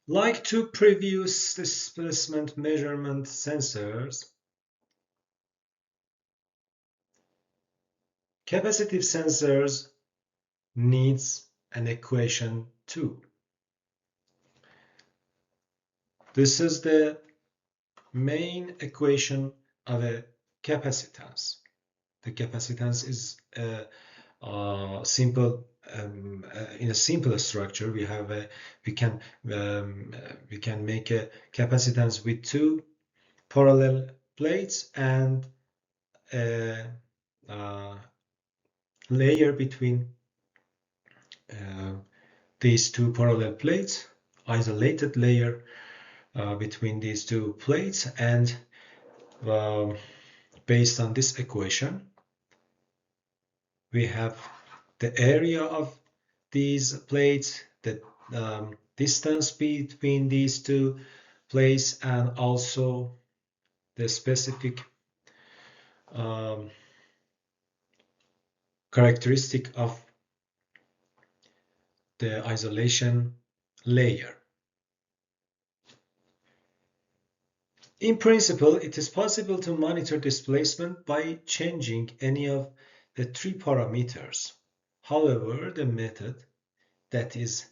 Like two previous displacement measurement sensors, capacitive sensors needs an equation too. This is the main equation of a capacitance. The capacitance is simple. In a simple structure, we can we can make a capacitance with two parallel plates and a, layer between uh, these two parallel plates, isolated layer between these two plates, and um, based on this equation, we have the area of these plates, the distance between these two plates, and also the specific um, characteristic of the isolation layer. In principle, it is possible to monitor displacement by changing any of the three parameters. However, the method that is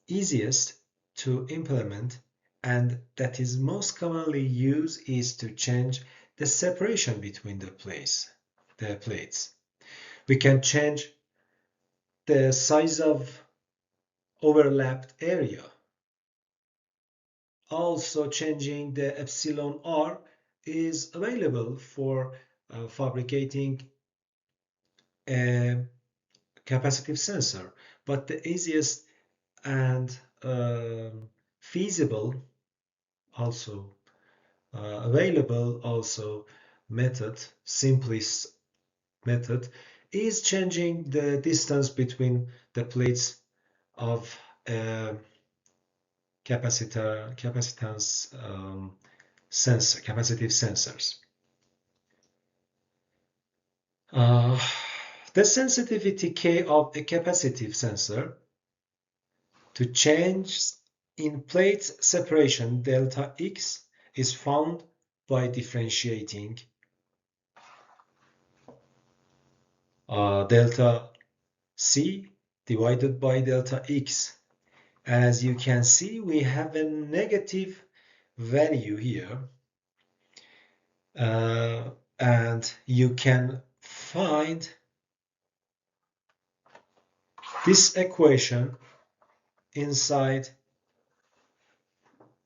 easiest to implement and that is most commonly used is to change the separation between the plates. We can change the size of overlapped area. Also, changing the epsilon r is available for fabricating a capacitive sensor, but the easiest and feasible, also available also method, simplest method, is changing the distance between the plates of capacitance sensor, capacitive sensors. Uh, the sensitivity K of a capacitive sensor to change in plate separation delta X is found by differentiating delta C divided by delta X. As you can see, we have a negative value here, and you can find this equation inside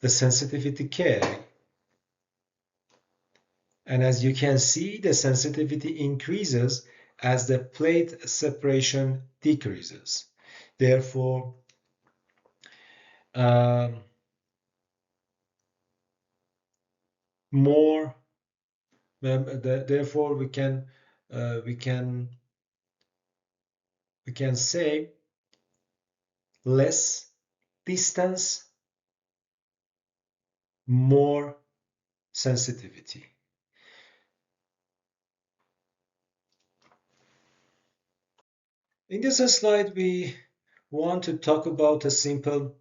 the sensitivity K. And as you can see, the sensitivity increases as the plate separation decreases. Therefore, more therefore we can say less distance, more sensitivity. In this slide, we want to talk about a simple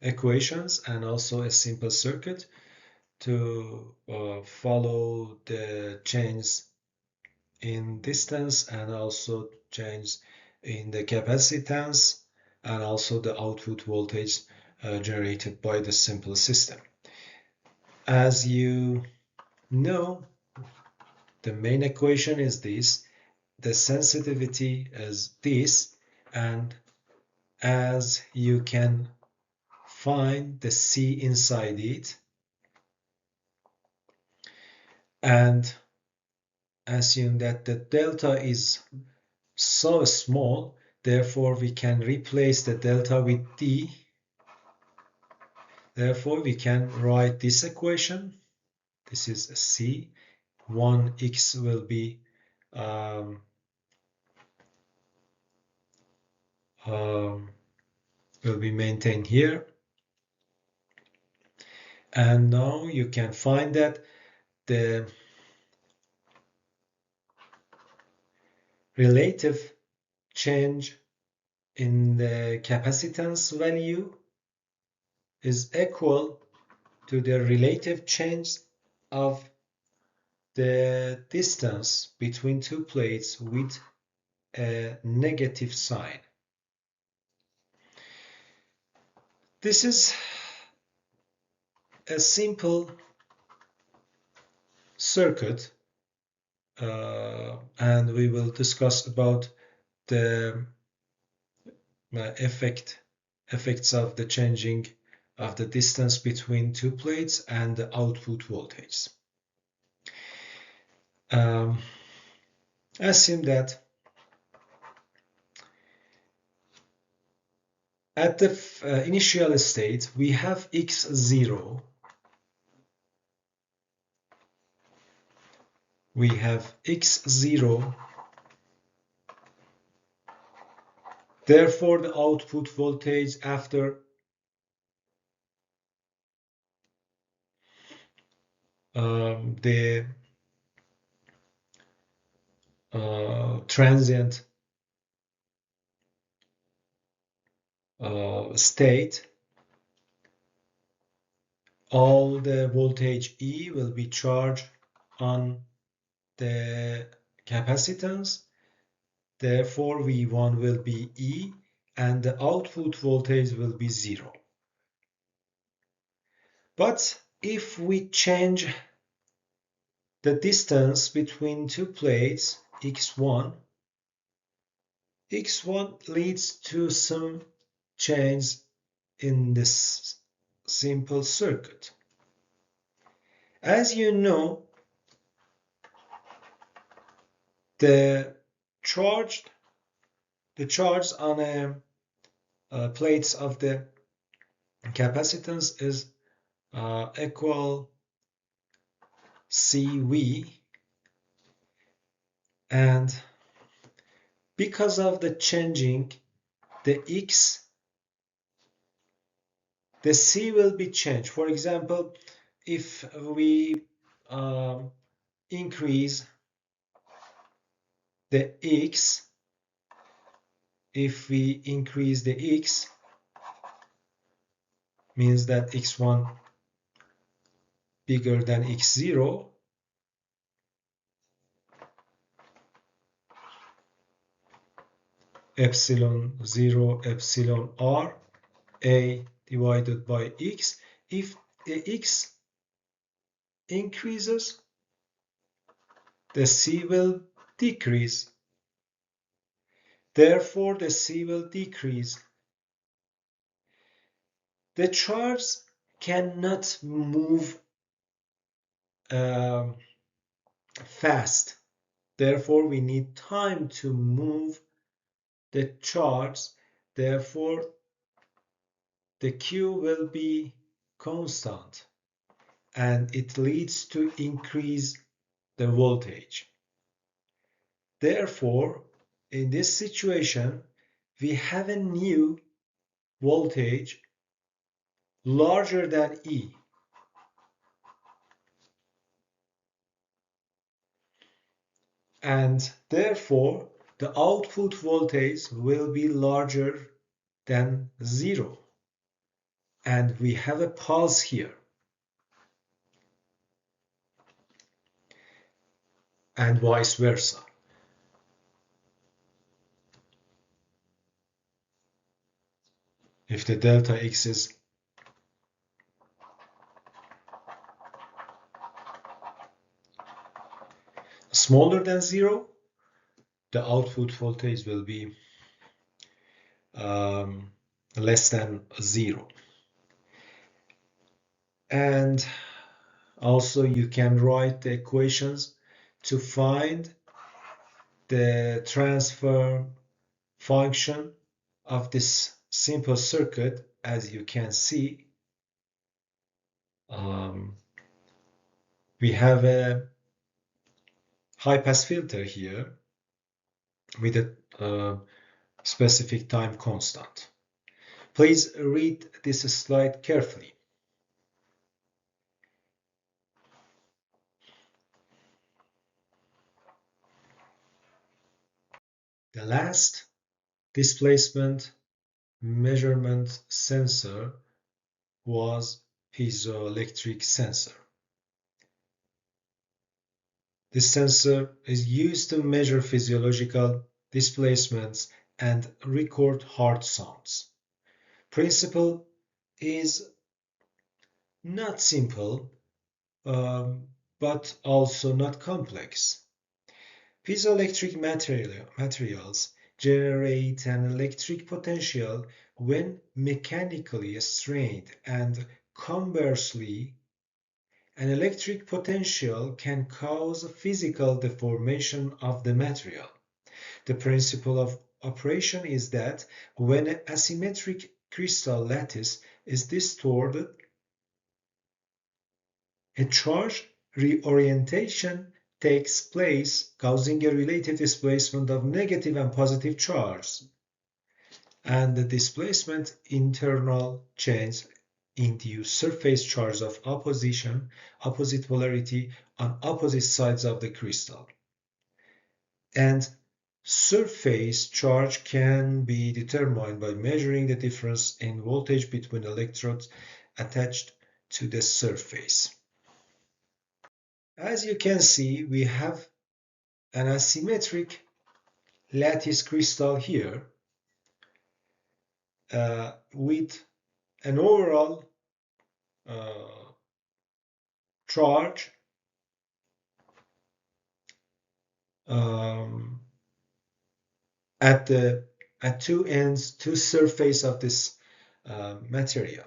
equations and also a simple circuit to follow the change in distance and also change in the capacitance and also the output voltage generated by the simple system. As you know, the main equation is this, the sensitivity is this, and as you can find the C inside it, and assume that the delta is so small, therefore we can replace the delta with D. Therefore we can write this equation. This is C. 1x will be maintained here. And now you can find that the relative change in the capacitance value is equal to the relative change of the distance between two plates with a negative sign. This is a simple circuit, and we will discuss about the effects of the changing of the distance between two plates and the output voltage. Assume that at the initial state we have x0, therefore the output voltage after the transient state, all the voltage E will be charged on the capacitance, therefore V1 will be E and the output voltage will be 0. But if we change the distance between two plates, x1 leads to some change in this simple circuit. As you know, the charge on plates of the capacitance is equal CV, and because of the changing the X, the C will be changed. For example, if we increase the X, means that x1 bigger than x0, epsilon 0 epsilon r a divided by x. If the x increases, the c will decrease. Therefore, the c will decrease. The charge cannot move fast. Therefore, we need time to move the charge. Therefore, the Q will be constant and it leads to increase the voltage. Therefore, in this situation, we have a new voltage larger than E. And therefore, the output voltage will be larger than 0. And we have a pulse here. And vice versa. If the delta X is smaller than 0, the output voltage will be less than 0. And also you can write the equations to find the transfer function of this simple circuit. As you can see, we have a high pass filter here with a specific time constant. Please read this slide carefully. The last displacement measurement sensor was piezoelectric sensor. This sensor is used to measure physiological displacements and record heart sounds. Principle is not simple, but also not complex. Piezoelectric materials generate an electric potential when mechanically strained, and conversely, an electric potential can cause physical deformation of the material. The principle of operation is that when an asymmetric crystal lattice is distorted, a charge reorientation takes place, causing a related displacement of negative and positive charges, and the displacement internal change induce surface charges of opposite polarity on opposite sides of the crystal. And surface charge can be determined by measuring the difference in voltage between electrodes attached to the surface. As you can see, we have an asymmetric lattice crystal here with an overall charge at two ends, two surface of this material.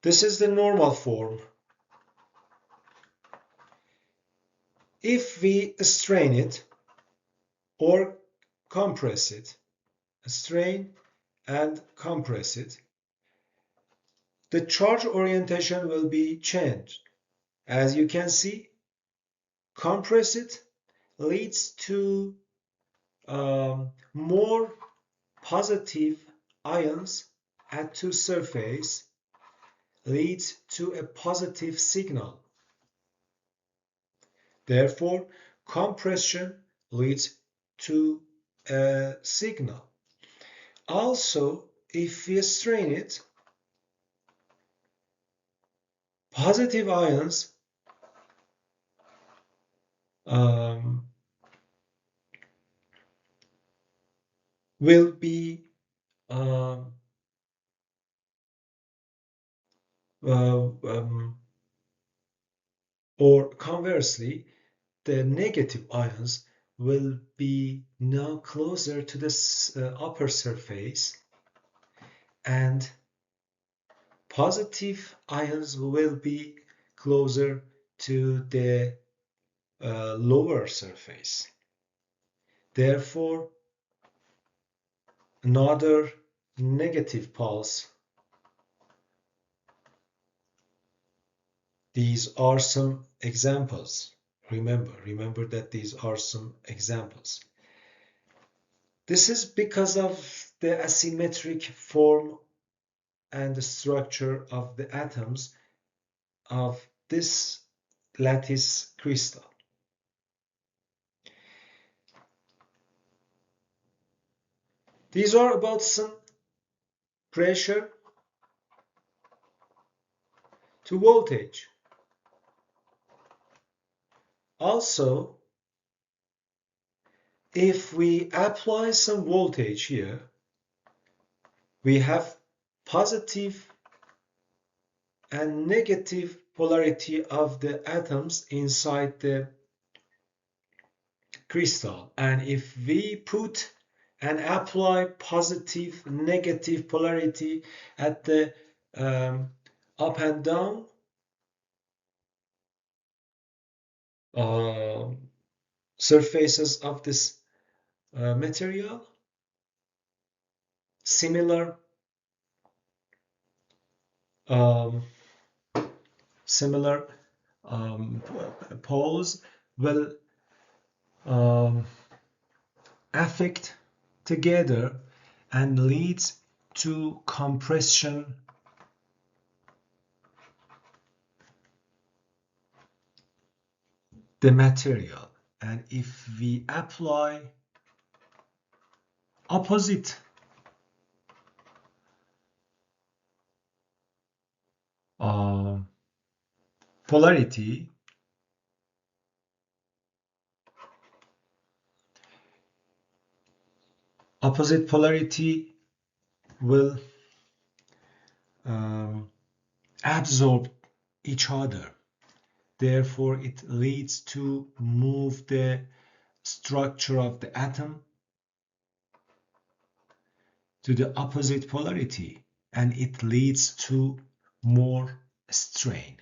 This is the normal form. If we strain it or compress it, strain and compress it, the charge orientation will be changed. As you can see, compress it leads to more positive ions at two surface, leads to a positive signal. Therefore, compression leads to a signal. Also, if we strain it, positive ions will be or conversely, the negative ions will be now closer to the upper surface, and positive ions will be closer to the lower surface. Therefore, another negative pulse. These are some examples. Remember that these are some examples. This is because of the asymmetric form and the structure of the atoms of this lattice crystal. These are about some pressure to voltage. Also, if we apply some voltage here, we have positive and negative polarity of the atoms inside the crystal. And if we put and apply positive, negative polarity at the up and down surfaces of this material, similar poles will affect together and leads to compression the material. And if we apply opposite polarity will absorb each other. Therefore, it leads to move the structure of the atom to the opposite polarity, and it leads to more strain.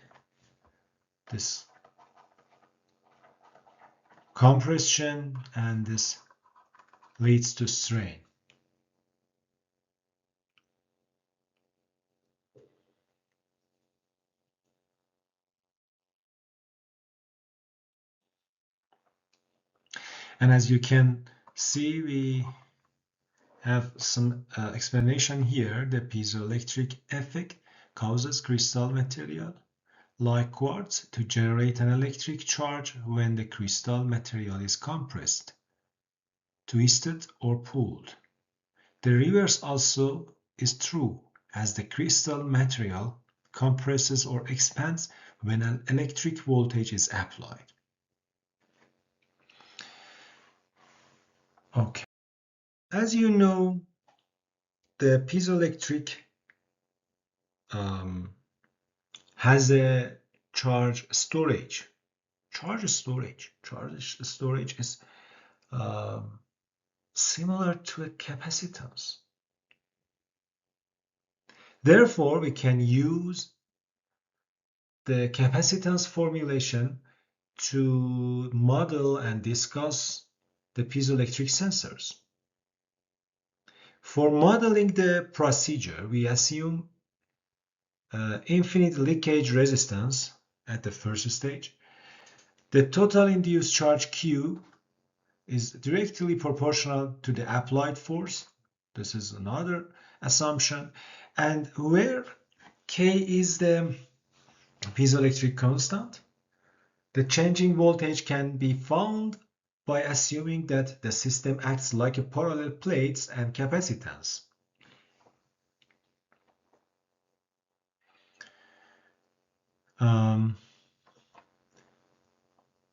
This compression and this leads to strain. And as you can see, we have some explanation here. The piezoelectric effect causes crystal material like quartz to generate an electric charge when the crystal material is compressed, twisted, or pulled. The reverse also is true, as the crystal material compresses or expands when an electric voltage is applied. Okay. As you know, the piezoelectric has a charge storage. Charge storage is similar to a capacitance. Therefore, we can use the capacitance formulation to model and discuss the piezoelectric sensors. For modeling the procedure, we assume infinite leakage resistance at the first stage. The total induced charge Q is directly proportional to the applied force. This is another assumption. And where K is the piezoelectric constant, the changing voltage can be found by assuming that the system acts like a parallel plates and capacitance.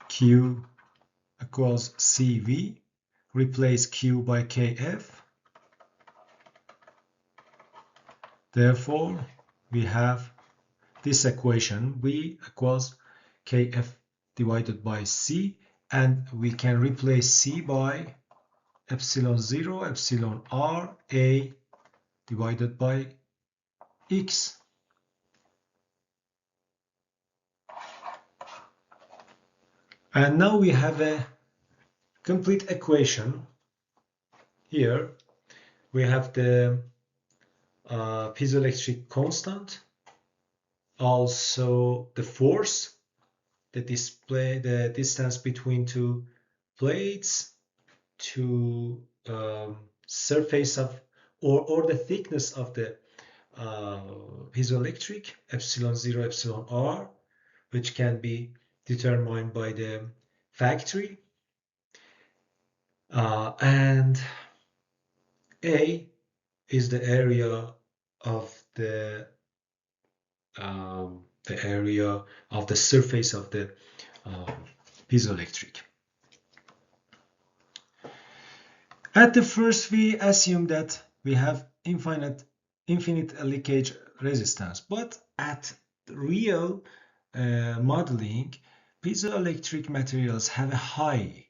Q equals CV, replace Q by KF. Therefore, we have this equation, V equals KF divided by C, and we can replace C by epsilon 0, epsilon R, A divided by X. And now we have a complete equation. Here we have the piezoelectric constant, also the force, the distance between two plates, to surface of or the thickness of the piezoelectric, epsilon 0, epsilon R, which can be determined by the factory, and A is the area of the surface of the piezoelectric. At the first, we assume that we have infinite leakage resistance, but at real modeling, piezoelectric materials have a high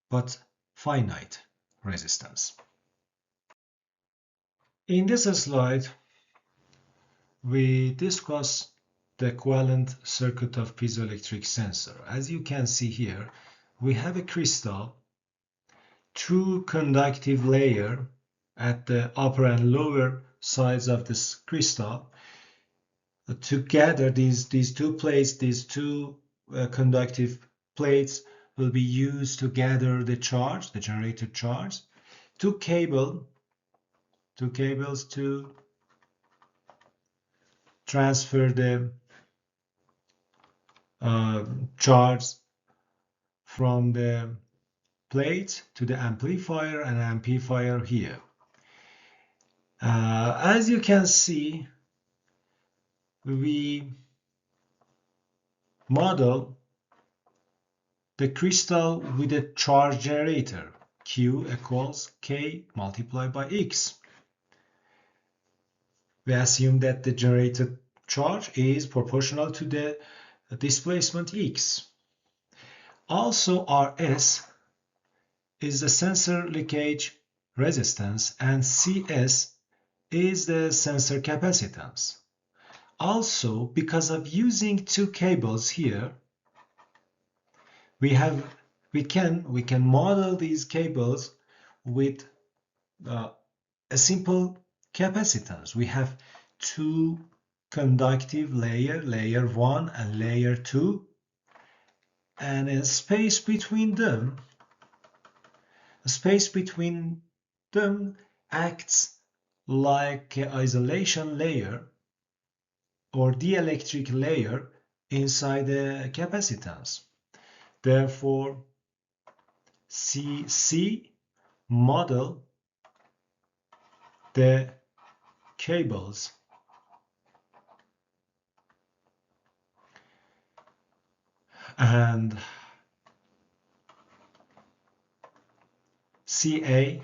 but finite resistance. In this slide, we discuss the equivalent circuit of piezoelectric sensor. As you can see here, we have a crystal, two conductive layer at the upper and lower sides of this crystal. Together, these two plates, these two conductive plates will be used to gather the charge, the generated charge. Two cables to transfer the charge from the plate to the amplifier, and amplifier here. As you can see, we model the crystal with a charge generator. Q equals K multiplied by X. We assume that the generated charge is proportional to the displacement X. Also, Rs is the sensor leakage resistance and Cs is the sensor capacitance. Also, because of using two cables here, we can model these cables with a simple capacitance. We have two conductive layer 1 and layer 2, and a space between them acts like an isolation layer or dielectric layer inside the capacitance. Therefore, CC model the cables. And CA,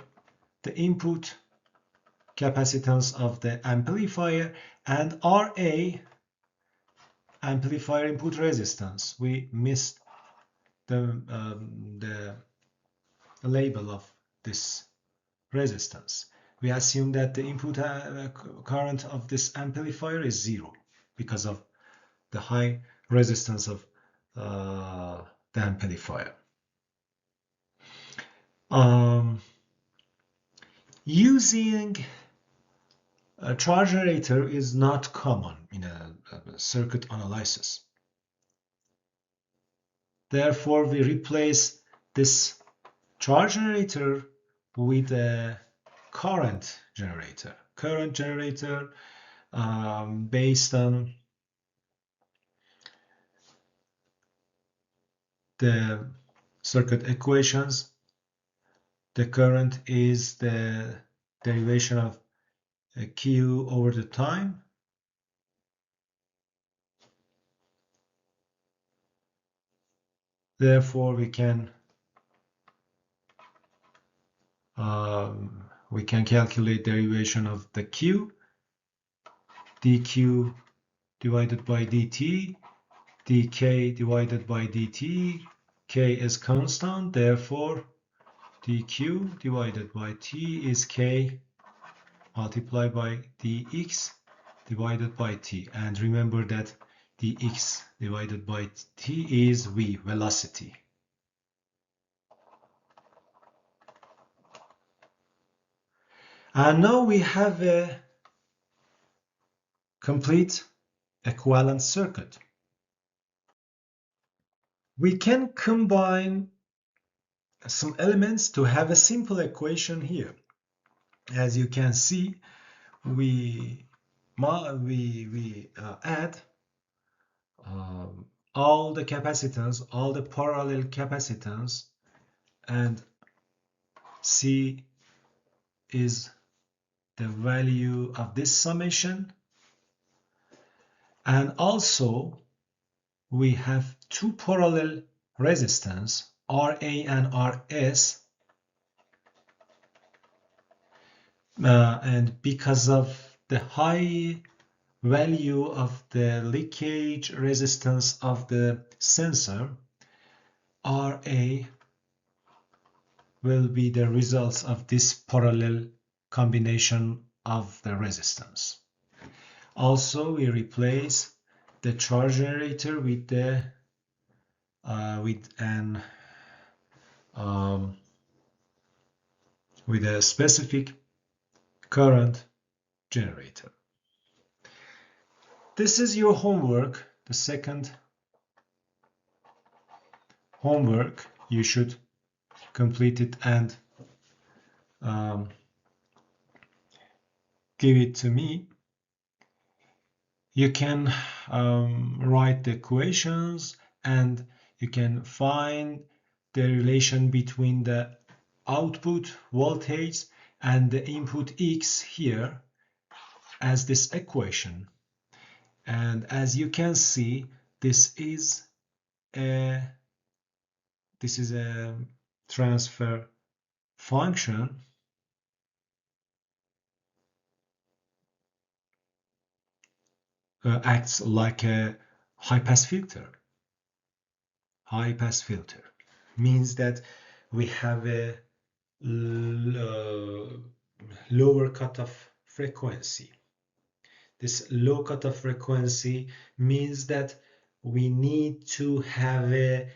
the input capacitance of the amplifier, and RA, amplifier input resistance. We missed the label of this resistance. We assume that the input current of this amplifier is 0 because of the high resistance of the amplifier. Using a charge generator is not common in a circuit analysis. Therefore, we replace this charge generator with a current generator. Current generator based on the circuit equations. The current is the derivation of Q over the time. Therefore, we can calculate derivation of the Q, dQ divided by dt, dk divided by dt. K is constant, therefore dq divided by t is k multiplied by dx divided by t. And remember that dx divided by t is v, velocity. And now we have a complete equivalent circuit. We can combine some elements to have a simple equation here. As you can see, we add all the capacitance, all the parallel capacitance, and C is the value of this summation. And also we have two parallel resistance, RA and RS, and because of the high value of the leakage resistance of the sensor, RA will be the results of this parallel combination of the resistance. Also, we replace the charge generator with the with a specific current generator. This is your homework. The second homework, you should complete it and give it to me. You can write the equations and you can find the relation between the output voltage and the input X here as this equation. And as you can see, this is a transfer function acts like a high pass filter. High pass filter means that we have a lower cutoff frequency. This low cutoff frequency means that we need to have a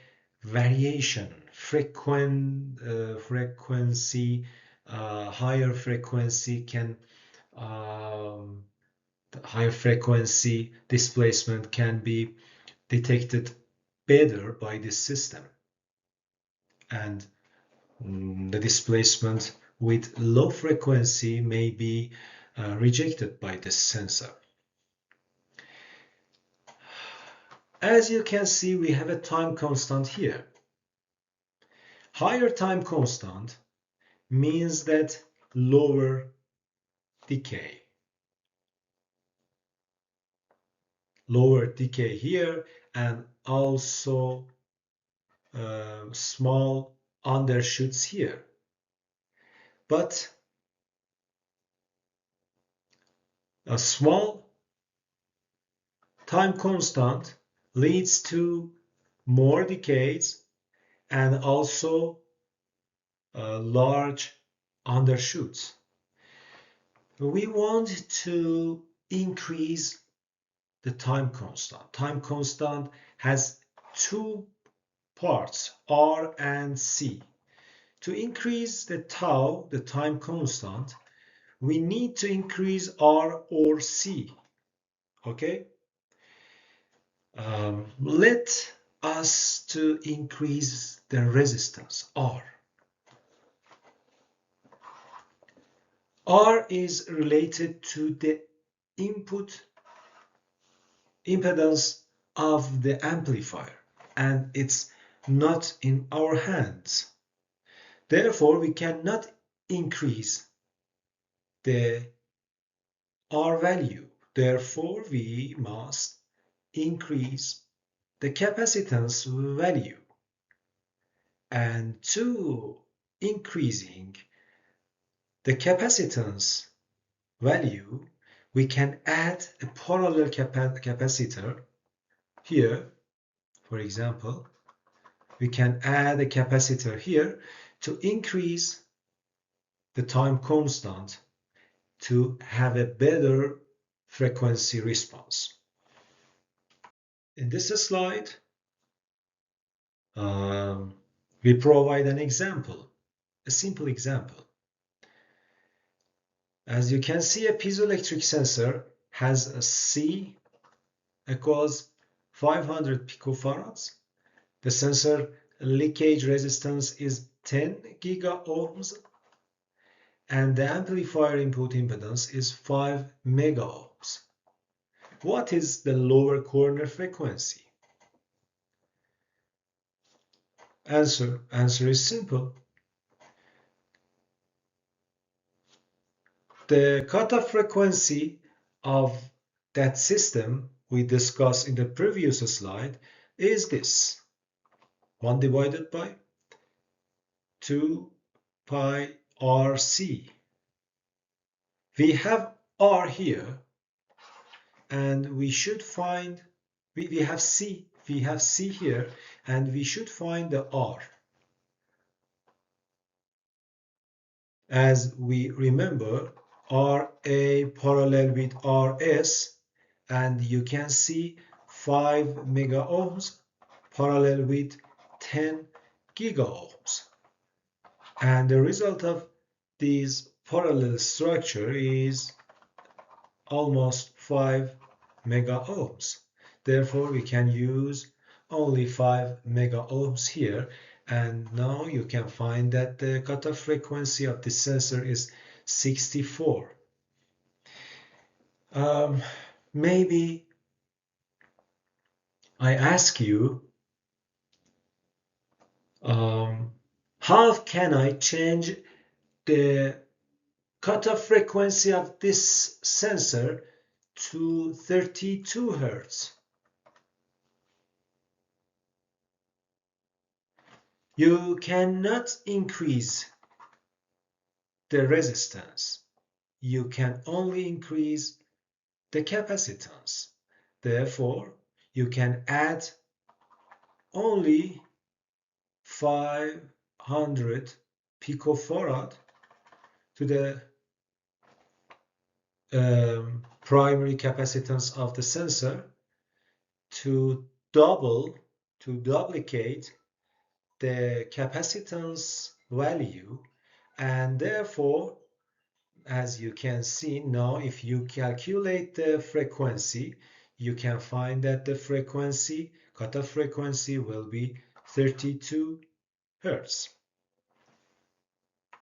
variation, frequency, higher frequency can higher frequency displacement can be detected better by this system, and the displacement with low frequency may be rejected by this sensor. As you can see, we have a time constant here. Higher time constant means that lower decay. Lower decay here, and also small undershoots here. But a small time constant leads to more decays and also large undershoots. We want to increase the time constant. Time constant has two parts, R and C. To increase the tau, the time constant, we need to increase R or C. Okay? Let us to increase the resistance, R. R is related to the input impedance of the amplifier, and it's not in our hands. Therefore, we cannot increase the R value. Therefore, we must increase the capacitance value. And to increasing the capacitance value, we can add a parallel capacitor here. For example, we can add a capacitor here to increase the time constant to have a better frequency response. In this slide, we provide an example, a simple example. As you can see, a piezoelectric sensor has a C equals 500 picofarads. The sensor leakage resistance is 10 gigaohms, and the amplifier input impedance is 5 megaohms. What is the lower corner frequency? Answer is simple. The cutoff frequency of that system we discussed in the previous slide is this: 1 divided by 2 pi RC. We have R here, and we should find, we have C here, and we should find the R. As we remember, RA parallel with RS, and you can see 5 megaohms parallel with 10 gigaohms. And the result of this parallel structure is almost 5 megaohms. Therefore, we can use only 5 megaohms here. And now you can find that the cutoff frequency of the sensor is 64. Maybe I ask you, how can I change the cutoff frequency of this sensor to 32 Hertz? You cannot increase the resistance. You can only increase the capacitance. Therefore, you can add only 500 picofarad to the primary capacitance of the sensor to duplicate the capacitance value, and therefore, as you can see now, if you calculate the frequency, you can find that the frequency, cutoff frequency, will be 32 Hertz.